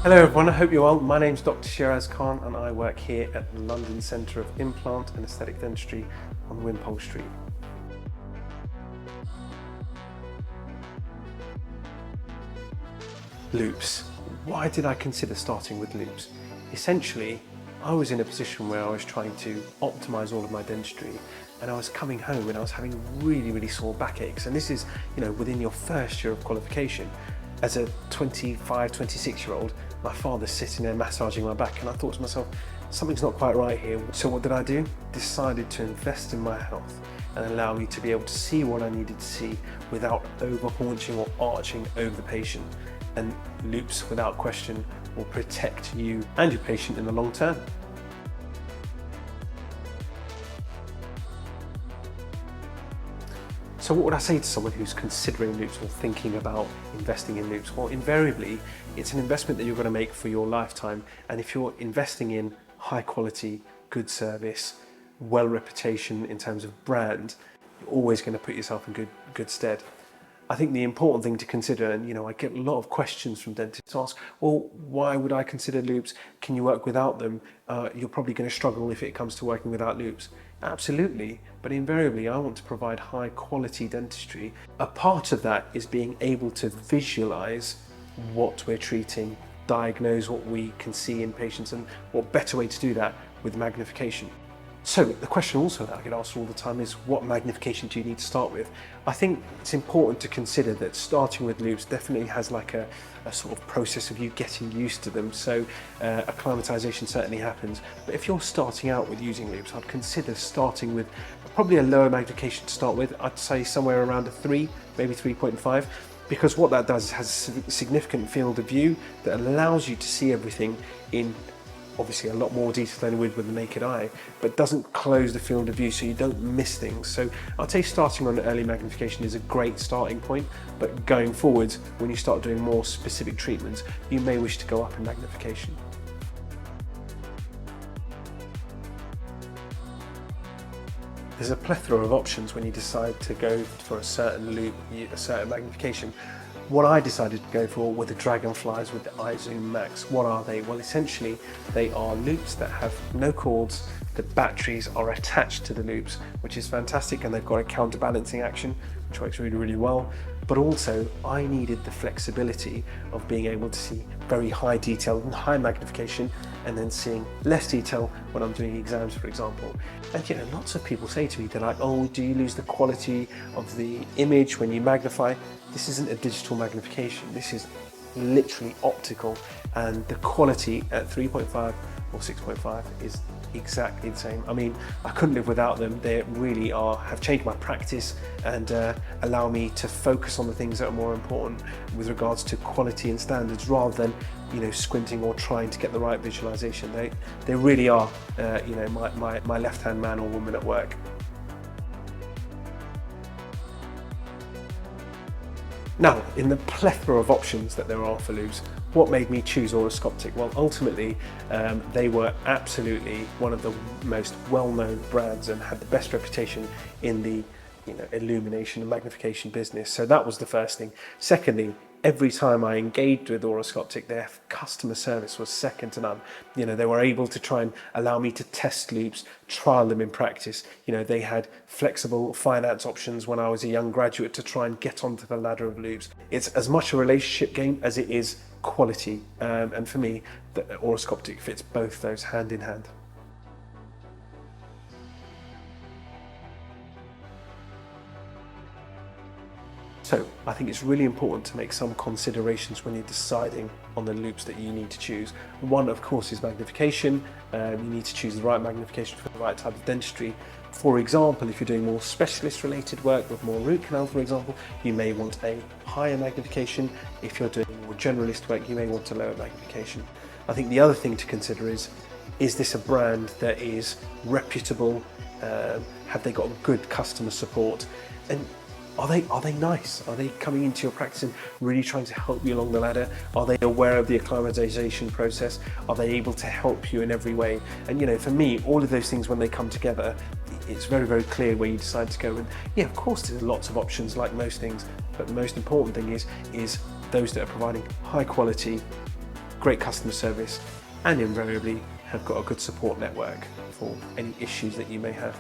Hello everyone, I hope you're well. My name's Dr. Shiraz Khan and I work here at the London Centre of Implant and Aesthetic Dentistry on Wimpole Street. Loupes. Why did I consider starting with loupes? Essentially, I was in a position where I was trying to optimise all of my dentistry and I was coming home and I was having really sore backaches, and this is, within your first year of qualification. As a 25, 26-year-old, my father's sitting there massaging my back and I thought to myself, something's not quite right here. So what did I do? Decided to invest in my health and allow me to be able to see what I needed to see without over-haunching or arching over the patient. And loupes, without question, will protect you and your patient in the long term. So what would I say to someone who's considering loupes or thinking about investing in loupes? Well, invariably, it's an investment that you're going to make for your lifetime. And if you're investing in high quality, good service, well reputation in terms of brand, you're always going to put yourself in good stead. I think the important thing to consider, and I get a lot of questions from dentists ask, well, why would I consider loupes? Can you work without them? You're probably going to struggle if it comes to working without loupes. Absolutely, but invariably I want to provide high quality dentistry. A part of that is being able to visualize what we're treating, diagnose what we can see in patients, and what better way to do that with magnification. So the question also that I get asked all the time is, what magnification do you need to start with? I think it's important to consider that starting with loupes definitely has like a sort of process of you getting used to them. So acclimatization certainly happens. But if you're starting out with using loupes, I'd consider starting with probably a lower magnification to start with. I'd say somewhere around a 3, maybe 3.5. Because what that does is has a significant field of view that allows you to see everything in obviously a lot more detail than with the naked eye, but doesn't close the field of view so you don't miss things. So I'd say starting on early magnification is a great starting point, but going forwards, when you start doing more specific treatments, you may wish to go up in magnification. There's a plethora of options when you decide to go for a certain loupe, a certain magnification. What I decided to go for were the Dragonflies with the iZoom Max. What are they? Well, essentially, they are loupes that have no cords. The batteries are attached to the loupes, which is fantastic, and they've got a counterbalancing action, which works really well. But also, I needed the flexibility of being able to see very high detail and high magnification, and then seeing less detail when I'm doing exams, for example. And lots of people say to me, they're like, oh, do you lose the quality of the image when you magnify? This isn't a digital magnification. This is literally optical, and the quality at 3.5 or 6.5 is exactly the same. I mean, I couldn't live without them. They really have changed my practice and allow me to focus on the things that are more important with regards to quality and standards, rather than squinting or trying to get the right visualization. They really are my left-hand man or woman at work. Now, in the plethora of options that there are for loupes, what made me choose Orascoptic? Well, ultimately, they were absolutely one of the most well-known brands and had the best reputation in the illumination and magnification business. So that was the first thing. Secondly, every time I engaged with Orascoptic, their customer service was second to none. They were able to try and allow me to test loupes, trial them in practice. They had flexible finance options when I was a young graduate to try and get onto the ladder of loupes. It's as much a relationship game as it is quality. And for me, the Orascoptic fits both those hand in hand. So I think it's really important to make some considerations when you're deciding on the loupes that you need to choose. One, of course, is magnification. You need to choose the right magnification for the right type of dentistry. For example, if you're doing more specialist related work with more root canal, for example, you may want a higher magnification. If you're doing more generalist work, you may want a lower magnification. I think the other thing to consider is this a brand that is reputable? Have they got good customer support? And are they nice? Are they coming into your practice and really trying to help you along the ladder? Are they aware of the acclimatization process? Are they able to help you in every way? And for me, all of those things, when they come together, it's very clear where you decide to go. And yeah, of course, there's lots of options like most things, but the most important thing is those that are providing high quality, great customer service, and invariably have got a good support network for any issues that you may have.